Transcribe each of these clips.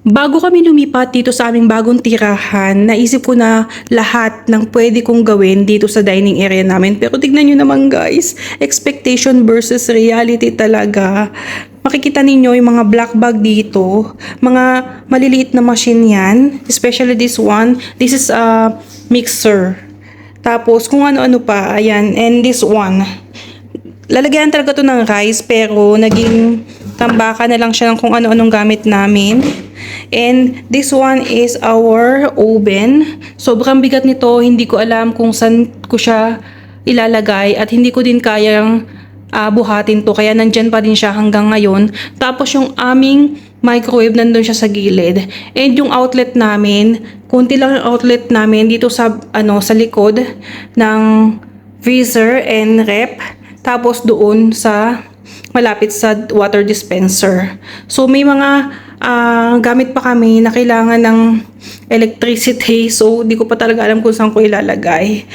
Bago kami lumipat dito sa aming bagong tirahan, naisip ko na lahat ng pwede kong gawin dito sa dining area namin. Pero tignan nyo naman guys, expectation versus reality talaga. Makikita ninyo yung mga black bag dito, mga maliliit na machine yan, especially this one. This is a mixer. Tapos kung ano-ano pa, ayan, and this one. Lalagyan talaga to ng rice pero naging tambaka na lang siya ng kung ano-anong gamit namin. And this one is our oven. Sobrang bigat nito, hindi ko alam kung saan ko siya ilalagay at hindi ko din kayang buhatin to. Kaya nandyan pa din siya hanggang ngayon. Tapos yung aming microwave nandun siya sa gilid. And yung outlet namin, kunti lang yung outlet namin dito sa sa likod ng freezer and rep. Tapos doon sa malapit sa water dispenser. So may mga gamit pa kami na kailangan ng electricity. So di ko pa talaga alam kung saan ko ilalagay.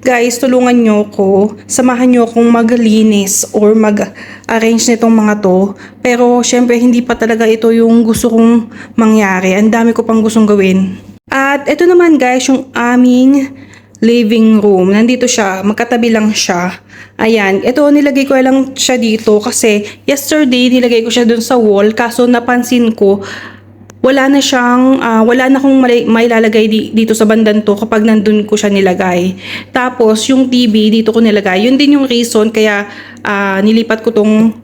Guys, tulungan nyo ko. Samahan nyo akong maglinis or mag-arrange nitong mga to. Pero syempre hindi pa talaga ito yung gusto kong mangyari. Ang dami ko pang gustong gawin. At ito naman guys, yung aming living room. Nandito siya, magkatabi lang siya. Ayan, ito nilagay ko lang siya dito kasi yesterday nilagay ko siya dun sa wall kaso napansin ko wala na akong mailalagay dito sa bandan to kapag nandun ko siya nilagay. Tapos yung TV dito ko nilagay. Yun din yung reason kaya nilipat ko tong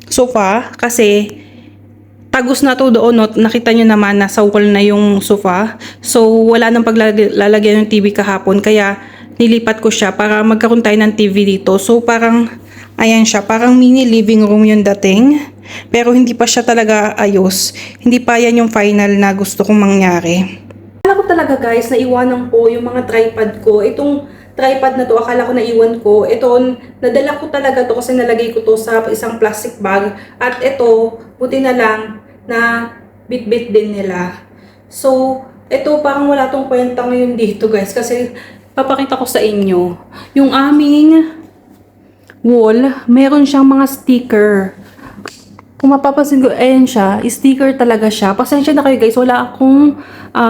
sofa kasi tagos na to doon, no? Nakita nyo naman nasa wall na yung sofa. So wala nang paglalagyan ng TV kahapon kaya nilipat ko siya para magkaroon tayo ng TV dito. So parang ayan siya, parang mini living room yung dating. Pero hindi pa siya talaga ayos. Hindi pa yan yung final na gusto kong mangyari. Akala ko talaga guys, naiwanan ko yung mga tripod ko. Itong tripod na to, akala ko naiwan ko. Ito, nadala ko talaga to kasi nalagay ko to sa isang plastic bag. At ito, buti na lang na bit-bit din nila. So, ito parang wala tong kwenta ngayon dito guys kasi papakita ko sa inyo. Yung aming wall, meron siyang mga sticker. Kung mapapansin ko, ayan siya, sticker talaga siya. Pasensya na kayo guys, wala akong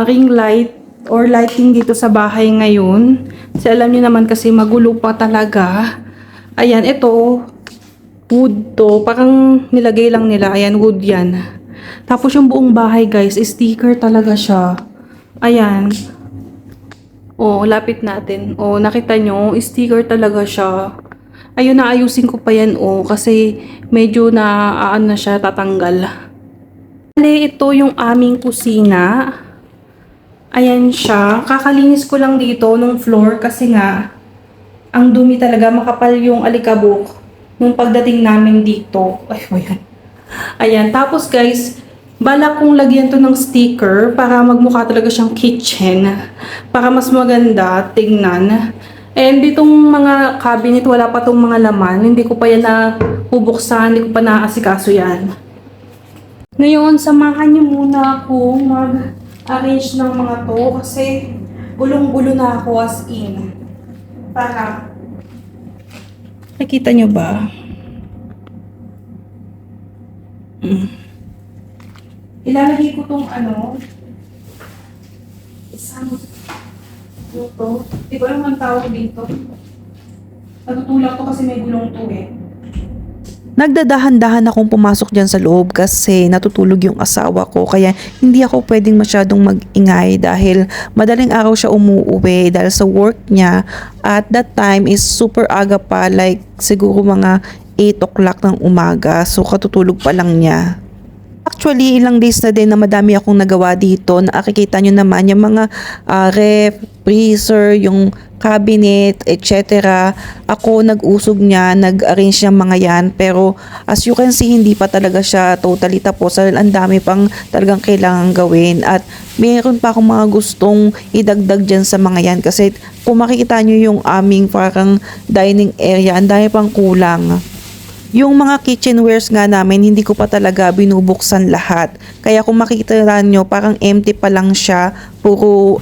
ring light or lighting dito sa bahay ngayon. Kasi alam niyo naman kasi magulo pa talaga. Ayan, ito, wood to. Parang nilagay lang nila. Ayan, wood yan. Tapos yung buong bahay guys, sticker talaga siya. Ayan. Oh, lapit natin. Oh, nakita nyo, sticker talaga siya. Ayun, naayusin ko pa yan, oh, kasi medyo na siya, tatanggal. Bale, ito yung aming kusina. Ayan siya. Kakalinis ko lang dito nung floor kasi nga, ang dumi talaga, makapal yung alikabok nung pagdating namin dito. Ay, ayan. Ayan, tapos guys, balak kong lagyan to ng sticker para magmukha talaga siyang kitchen. Para mas maganda tingnan. And ditong mga cabinet, wala pa tong mga laman. Hindi ko pa yan bubuksan, hindi ko pa naasikaso yan. Ngayon, samahan niyo muna ako mag-arrange ng mga to kasi gulong-gulo na ako as in. Para, nakita niyo ba? Ilalagay ko tong isang ito. Hindi ko alam ang tawag dito. Natutulak to kasi may gulong to eh. Nagdadahan-dahan akong pumasok dyan sa loob kasi natutulog yung asawa ko kaya hindi ako pwedeng masyadong mag-ingay dahil madaling araw siya umuwi dahil sa work niya at that time is super aga pa, like siguro mga 8 o'clock ng umaga, so katutulog pa lang niya. Actually, ilang days na din na madami akong nagawa dito. Nakikita nyo naman yung mga ref, freezer, yung cabinet, etc. Ako nag-usog niya, nag-arrange ng mga yan. Pero as you can see, hindi pa talaga siya totally tapos. Ang dami pang talagang kailangan gawin. At mayroon pa akong mga gustong idagdag dyan sa mga yan. Kasi kung makikita nyo yung aming parang dining area, ang dami pang kulang. Yung mga kitchenwares nga namin, hindi ko pa talaga binubuksan lahat. Kaya kung makikita nyo, parang empty pa lang siya. Puro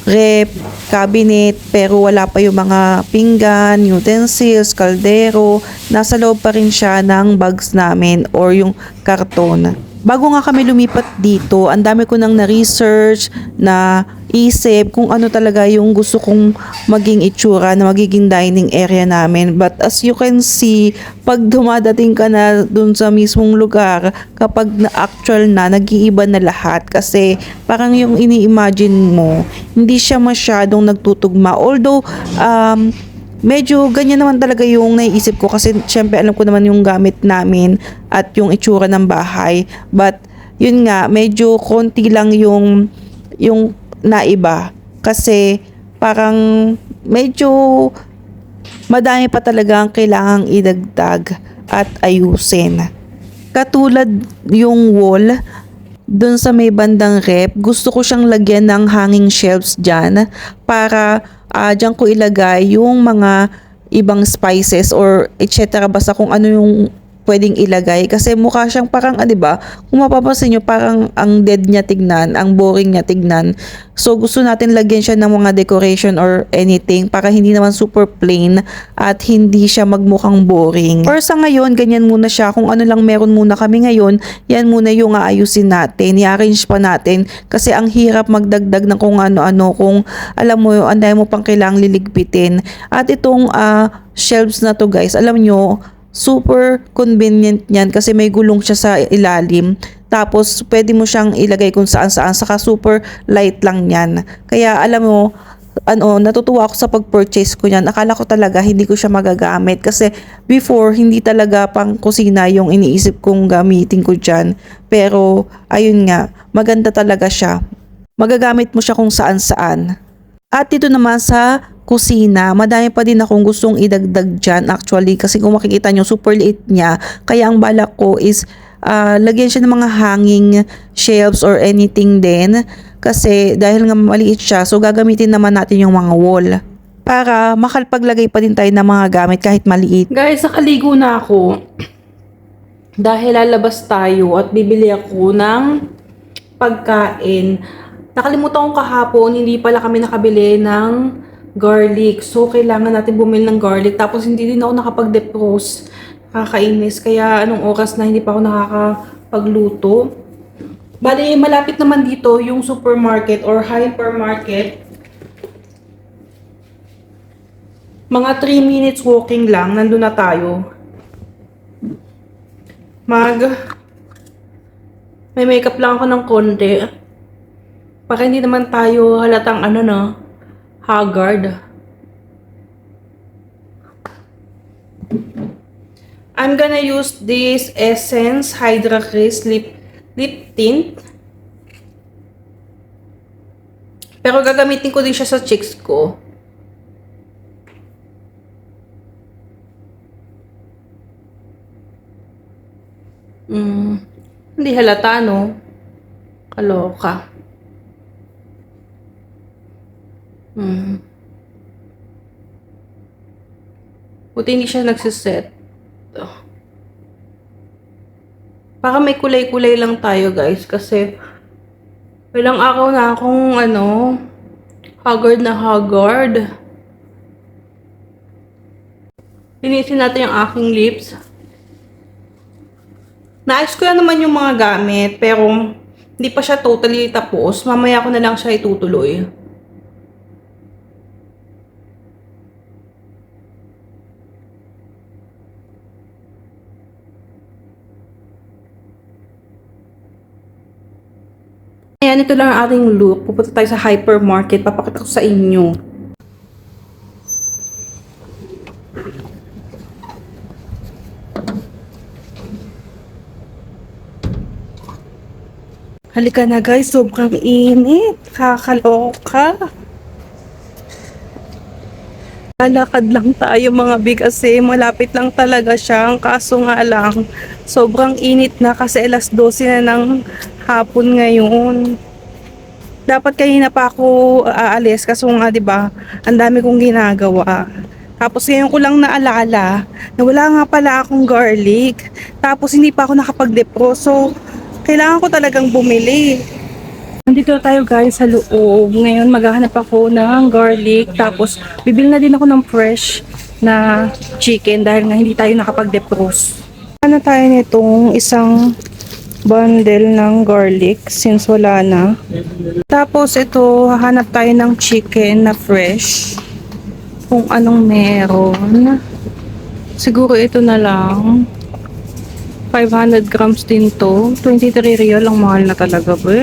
rep, cabinet, pero wala pa yung mga pinggan, utensils, kaldero. Nasa loob pa rin siya ng bags namin or yung karton. Bago nga kami lumipat dito, ang dami ko nang na-research, na isip kung ano talaga yung gusto kong maging itsura na magiging dining area namin. But as you can see, pag dumadating ka na dun sa mismong lugar, kapag na actual na, nag-iiba na lahat. Kasi parang yung ini-imagine mo, hindi siya masyadong nagtutugma. Although, medyo ganyan naman talaga yung naiisip ko kasi syempre alam ko naman yung gamit namin at yung itsura ng bahay. But yun nga, medyo konti lang yung naiba kasi parang medyo madami pa talaga ang kailangang idagdag at ayusin. Katulad yung wall dun sa may bandang rep, gusto ko siyang lagyan ng hanging shelves dyan para dyan ko ilagay yung mga ibang spices or etc. Basta kung ano yung pwedeng ilagay kasi mukha siyang parang, di ba? Kung mapapansin nyo, parang ang dead niya tignan, ang boring niya tignan. So gusto natin lagyan siya ng mga decoration or anything para hindi naman super plain at hindi siya magmukhang boring. Or sa ngayon, ganyan muna siya. Kung ano lang meron muna kami ngayon, yan muna yung aayusin natin. I-arrange pa natin kasi ang hirap magdagdag ng kung ano-ano kung alam mo, ang dami mo pang kailangang liligpitin. At itong shelves na to guys, alam nyo, super convenient niyan kasi may gulong siya sa ilalim. Tapos pwede mo siyang ilagay kung saan-saan, saka super light lang niyan. Kaya alam mo, natutuwa ako sa pag-purchase ko niyan. Akala ko talaga hindi ko siya magagamit kasi before hindi talaga pang kusina yung iniisip kong gamitin ko diyan. Pero ayun nga, maganda talaga siya. Magagamit mo siya kung saan-saan. At dito naman sa kusina, madami pa din akong gustong idagdag dyan actually kasi kung makikita nyo super liit niya, kaya ang balak ko is lagyan siya ng mga hanging shelves or anything din kasi dahil nga maliit siya, so gagamitin naman natin yung mga wall para makalpaglagay pa din tayo ng mga gamit kahit maliit. Guys, nakaligo na ako dahil lalabas tayo at bibili ako ng pagkain. Nakalimutan ko kahapon, hindi pala kami nakabili ng garlic. So, kailangan natin bumili ng garlic. Tapos, hindi din ako nakapag-defrost. Kakainis. Kaya, anong oras na hindi pa ako nakakapagluto. Bali, malapit naman dito yung supermarket or hypermarket. Mga 3 minutes walking lang, nandun na tayo. May makeup lang ako ng konti. Para hindi naman tayo halatang haggard. I'm gonna use this Essence Hydra Crease lip tint. Pero gagamitin ko din siya sa cheeks ko. Hindi halata, no? Kaloka. Buti hindi siya nagsiset. Baka may kulay-kulay lang tayo guys kasi ilang araw na akong haggard na haggard. Linisin natin yung aking lips. Naayos ko na naman yung mga gamit pero hindi pa siya totally tapos. Mamaya ko na lang siya itutuloy. Ayan, ito lang ang ating look. Pupunta tayo sa hypermarket. Papakita ko sa inyo. Halika na guys, sobrang init. Kakaloka. Lalakad lang tayo mga big kasi malapit lang talaga siya. Ang kaso nga lang, sobrang init na kasi alas 12 na ng hapon ngayon. Dapat kanina pa ako aalis kasi nga 'di ba, ang dami kong ginagawa. Tapos ngayon ko lang naalala na wala nga pala akong garlic. Tapos hindi pa ako nakapag-defrost. So kailangan ko talagang bumili. Nandito tayo guys sa loob. Ngayon maghahanap ako ng garlic. Tapos bibili na din ako ng fresh na chicken dahil nga hindi tayo nakapag-defrost. Ano tayo nitong isang bundle ng garlic since wala na. Tapos ito, hahanap tayo ng chicken na fresh. Kung anong meron. Siguro ito na lang. 500 grams din to. 23 real, ang mahal na talaga ba.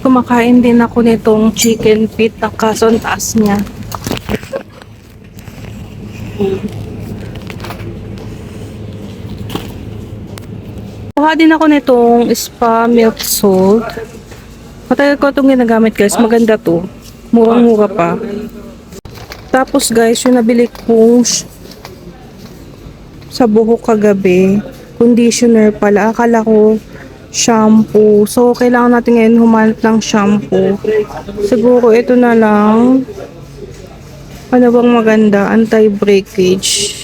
Kumakain din ako nitong chicken feet, kaso ang taas niya. Kuha din ako nitong spa milk salt. Matagal ko itong ginagamit guys. Maganda to. Murang-mura pa. Tapos guys, yung nabili kong sa buhok kagabi, conditioner pala. Akala ko shampoo. So, kailangan natin ngayon humanap ng shampoo. Siguro ito na lang. Ano bang maganda? Anti-breakage.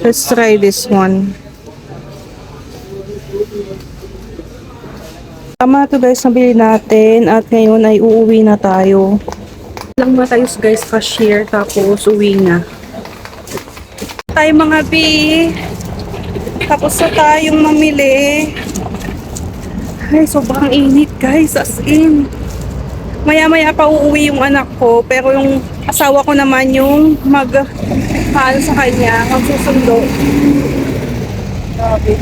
Let's try this one. Tama na to guys, nabili natin at ngayon ay uuwi na tayo. Lang matayos guys, cashier, tapos uwi na. Tayo mga B. Tapos na tayong mamili. Ay, sobrang init guys, as in. Maya-maya pa uuwi yung anak ko, pero yung asawa ko naman yung mag-mahal sa kanya, magsusundo. Grabe.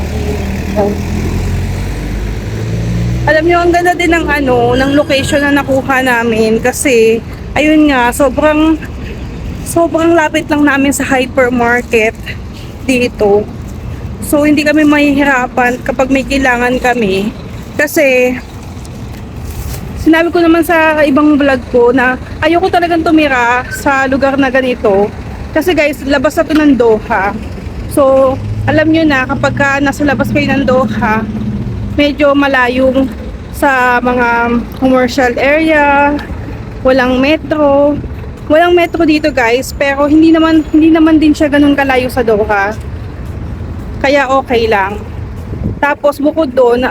Alam niyo, ang ganda din ng ng location na nakuha namin kasi ayun nga, sobrang lapit lang namin sa hypermarket dito. So hindi kami mahihirapan kapag may kailangan kami kasi sinabi ko naman sa ibang vlog ko na ayoko talagang tumira sa lugar na ganito kasi guys, labas na to ng Doha. So alam niyo na kapag nasa labas kayo ng Doha, medyo malayo sa mga commercial area, walang metro. Walang metro dito guys, pero hindi naman din siya ganun kalayo sa Doha. Kaya okay lang. Tapos bukod doon,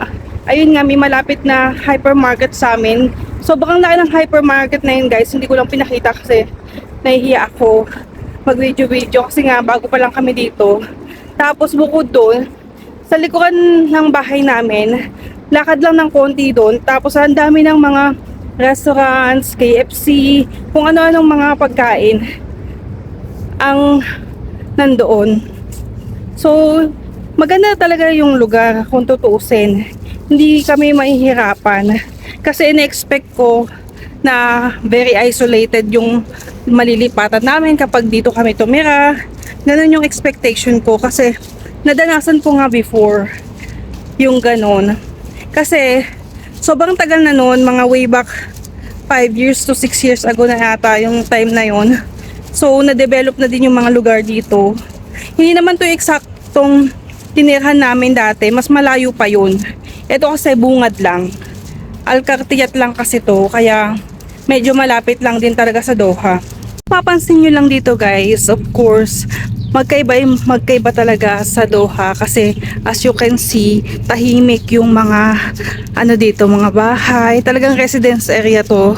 ayun nga, may malapit na hypermarket sa amin. Sobrang laki ng hypermarket na yun guys, hindi ko lang pinakita kasi nahihiya ako mag-video kasi nga bago pa lang kami dito. Tapos bukod doon, sa likuran ng bahay namin, lakad lang ng konti doon. Tapos ang dami ng mga restaurants, KFC, kung ano-anong mga pagkain ang nandoon. So, maganda talaga yung lugar kung tutuusin. Hindi kami mahihirapan. Kasi in-expect ko na very isolated yung malilipatan namin kapag dito kami tumira. Ganun yung expectation ko kasi nadanasan ko nga before yung ganun. Kasi sobrang tagal na noon, mga way back 5 years to 6 years ago na yata yung time na yon. So na-develop na din yung mga lugar dito. Hindi naman to eksaktong tinirhan namin dati, mas malayo pa yun. Ito kasi bungad lang. Alcartiat lang kasi to, kaya medyo malapit lang din talaga sa Doha. Papansin nyo lang dito guys, of course, magkaiba talaga sa Doha kasi as you can see, tahimik yung mga dito, mga bahay. Talagang residence area to.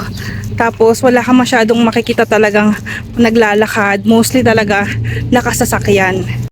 Tapos wala ka masyadong makikita talagang naglalakad. Mostly talaga nakasasakyan.